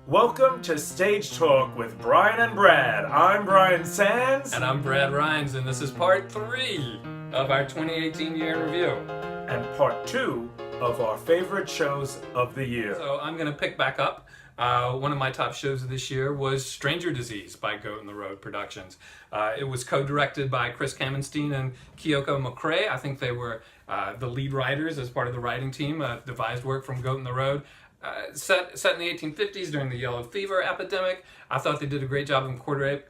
Welcome to Stage Talk with Brian and Brad. I'm Brian Sands. And I'm Brad Rhymes, and this is part 3 of our 2018 year in review. And part 2 of our favorite shows of the year. So I'm going to pick back up. One of my top shows of this year was Stranger Disease by Goat in the Road Productions. It was co-directed by Chris Kamenstein and Kyoko McCrae. I think they were the lead writers as part of the writing team, devised work from Goat in the Road. Set in the 1850s during the yellow fever epidemic. I thought they did a great job of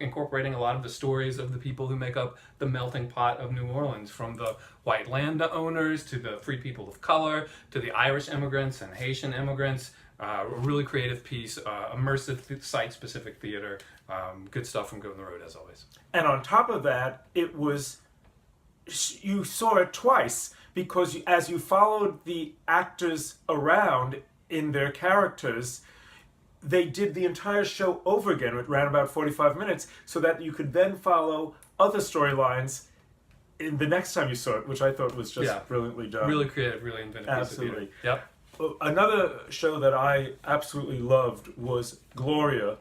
incorporating a lot of the stories of the people who make up the melting pot of New Orleans, from the white landowners to the free people of color to the Irish immigrants and Haitian immigrants. A really creative piece, immersive site-specific theater. Good stuff from Goat in the Road, as always. And on top of that, you saw it twice, because as you followed the actors around in their characters, they did the entire show over again. It ran about 45 minutes, so that you could then follow other storylines in the next time you saw it, which I thought was just brilliantly done. Really creative, really inventive. Absolutely. Piece of theater. Yep. Another show that I absolutely loved was Gloria,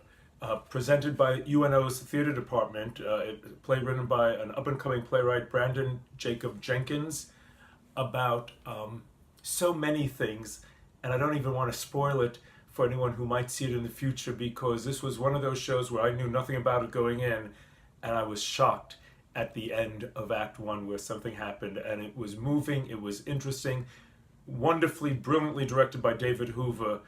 presented by UNO's theater department. A play written by an up-and-coming playwright, Brandon Jacob Jenkins, about so many things. And I don't even want to spoil it for anyone who might see it in the future, because this was one of those shows where I knew nothing about it going in, and I was shocked at the end of Act 1 where something happened, and it was moving, it was interesting, wonderfully, brilliantly directed by David Hoover.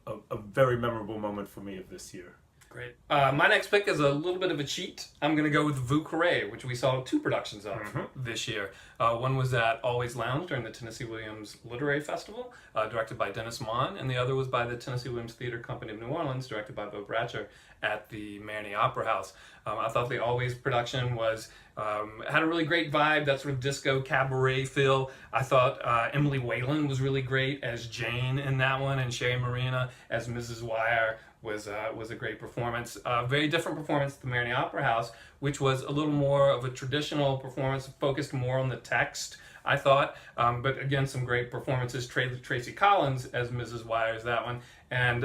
A very memorable moment for me of this year. Great. My next pick is a little bit of a cheat. I'm going to go with Vieux Carré, which we saw 2 productions of this year. One was at Always Lounge during the Tennessee Williams Literary Festival, directed by Dennis Mann, and the other was by the Tennessee Williams Theater Company of New Orleans, directed by Bo Bratcher, at the Marigny Opera House. I thought the Always production was had a really great vibe, that sort of disco cabaret feel. I thought Emily Whalen was really great as Jane in that one, and Sherry Marina as Mrs. Wire was a great performance. Very different performance at the Marigny Opera House, which was a little more of a traditional performance, focused more on the text, I thought. But again, some great performances. Tracy Collins as Mrs. Wires, that one, and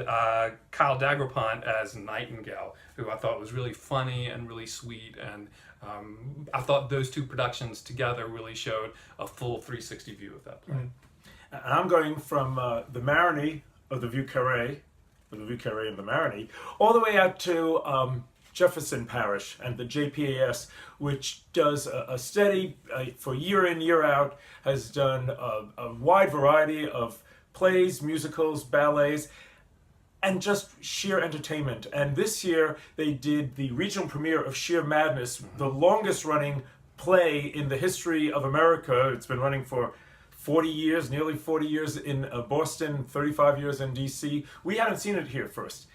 Kyle Dagrapont as Nightingale, who I thought was really funny and really sweet. And I thought those 2 productions together really showed a full 360 view of that play. And I'm going from the Marigny of the Vieux Carré, the Vieux Carré and the Marigny, all the way out to Jefferson Parish and the JPAS, which does a steady, for year in, year out, has done a wide variety of plays, musicals, ballets, and just sheer entertainment. And this year they did the regional premiere of Sheer Madness, the longest running play in the history of America. It's been running for 40 years, nearly 40 years in Boston, 35 years in DC. We hadn't seen it here first.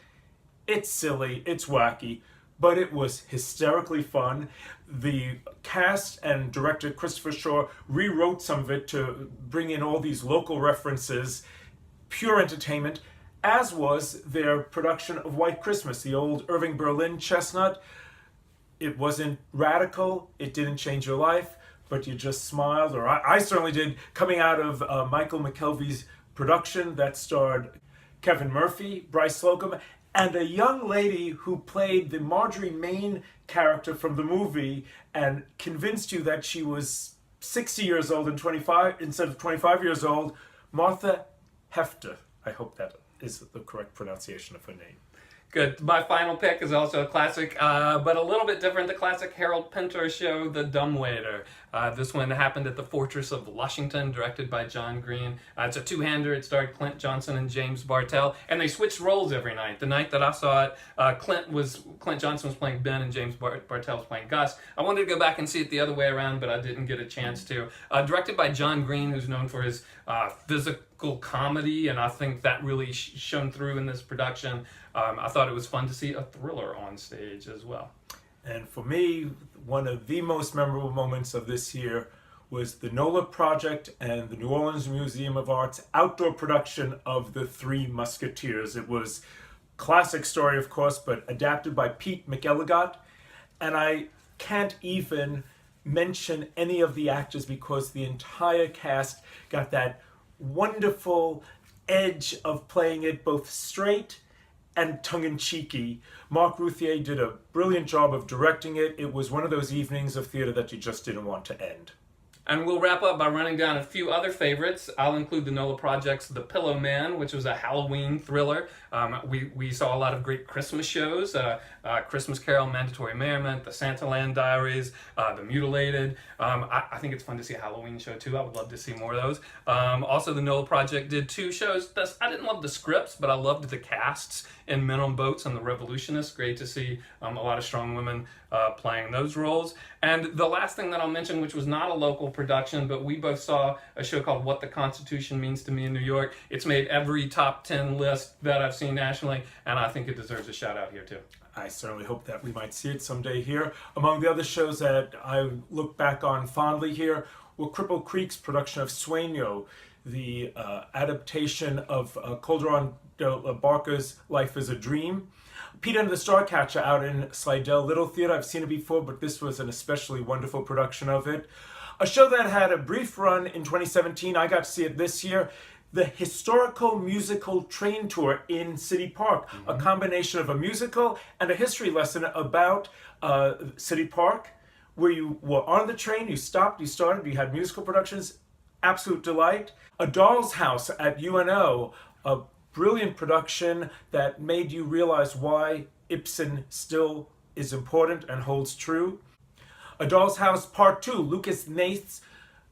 It's silly, it's wacky, but it was hysterically fun. The cast and director Christopher Shaw rewrote some of it to bring in all these local references, pure entertainment, as was their production of White Christmas, the old Irving Berlin chestnut. It wasn't radical, it didn't change your life, but you just smiled, or I certainly did, coming out of Michael McKelvey's production that starred Kevin Murphy, Bryce Slocum, and a young lady who played the Marjorie Main character from the movie and convinced you that she was 60 years old and 25 instead of 25 years old, Martha Hefter. I hope that is the correct pronunciation of her name. Good. My final pick is also a classic, but a little bit different. The classic Harold Pinter show, The Dumbwaiter. This one happened at the Fortress of Lushington, directed by John Green. It's a 2-hander. It starred Clint Johnson and James Bartell, and they switched roles every night. The night that I saw it, Clint Johnson was playing Ben and James Bartell was playing Gus. I wanted to go back and see it the other way around, but I didn't get a chance to. Directed by John Green, who's known for his physical comedy, and I think that really shone through in this production. I thought it was fun to see a thriller on stage as well. And for me, one of the most memorable moments of this year was the NOLA Project and the New Orleans Museum of Art's outdoor production of The Three Musketeers. It was a classic story, of course, but adapted by Pete McElligott. And I can't even mention any of the actors because the entire cast got that wonderful edge of playing it both straight and tongue-in-cheeky. Marc Routhier did a brilliant job of directing it. It was one of those evenings of theater that you just didn't want to end. And we'll wrap up by running down a few other favorites. I'll include the NOLA Project's The Pillow Man, which was a Halloween thriller. We saw a lot of great Christmas shows, Christmas Carol, Mandatory Merriment, The Santaland Diaries, The Mutilated. I think it's fun to see a Halloween show too. I would love to see more of those. Also, the NOLA Project did 2 shows. I didn't love the scripts, but I loved the casts in Men on Boats and The Revolutionists. Great to see a lot of strong women playing those roles. And the last thing that I'll mention, which was not a local production, but we both saw a show called What the Constitution Means to Me in New York. It's made every top 10 list that I've seen nationally, and I think it deserves a shout out here too. I certainly hope that we might see it someday here. Among the other shows that I look back on fondly here were Cripple Creek's production of Sueño, the adaptation of Calderon de Barca's Life is a Dream. Peter and the Starcatcher out in Slidell Little Theater. I've seen it before, but this was an especially wonderful production of it. A show that had a brief run in 2017, I got to see it this year, the Historical Musical Train Tour in City Park, a combination of a musical and a history lesson about City Park, where you were on the train, you stopped, you started, you had musical productions, absolute delight. A Doll's House at UNO, a brilliant production that made you realize why Ibsen still is important and holds true. A Doll's House Part 2, Lucas Nath's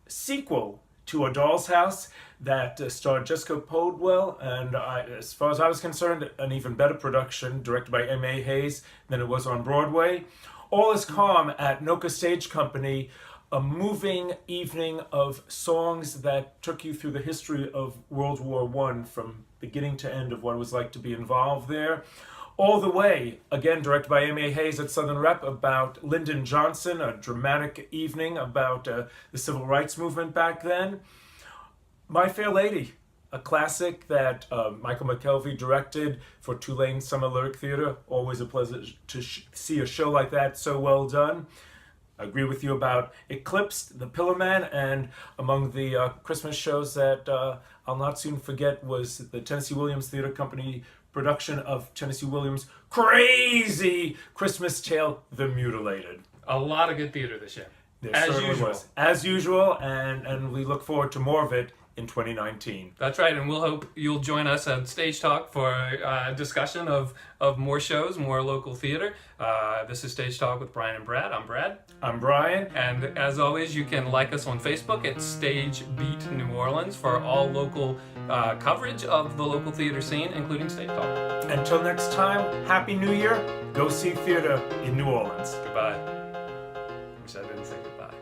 sequel to A Doll's House that starred Jessica Podwell, and as far as I was concerned, an even better production directed by M.A. Hayes than it was on Broadway. All is Calm at Noka Stage Company, a moving evening of songs that took you through the history of World War I from beginning to end of what it was like to be involved there. All the Way, again directed by M.A. Hayes at Southern Rep, about Lyndon Johnson, a dramatic evening about the civil rights movement back then. My Fair Lady, a classic that Michael McKelvey directed for Tulane Summer Lyric Theater. Always a pleasure to see a show like that so well done. I agree with you about Eclipse, The Pillow Man, and among the Christmas shows that I'll not soon forget was the Tennessee Williams Theater Company production of Tennessee Williams' crazy Christmas tale, The Mutilated. A lot of good theater this year. There certainly was. As usual, and we look forward to more of it in 2019. That's right, and we'll hope you'll join us at Stage Talk for a discussion of more shows, more local theater. This is Stage Talk with Brian and Brad. I'm Brad. I'm Brian. And as always, you can like us on Facebook at Stage Beat New Orleans for all local coverage of the local theater scene, including Stage Talk. Until next time, Happy New Year. Go see theater in New Orleans. Goodbye. Wish I didn't say goodbye.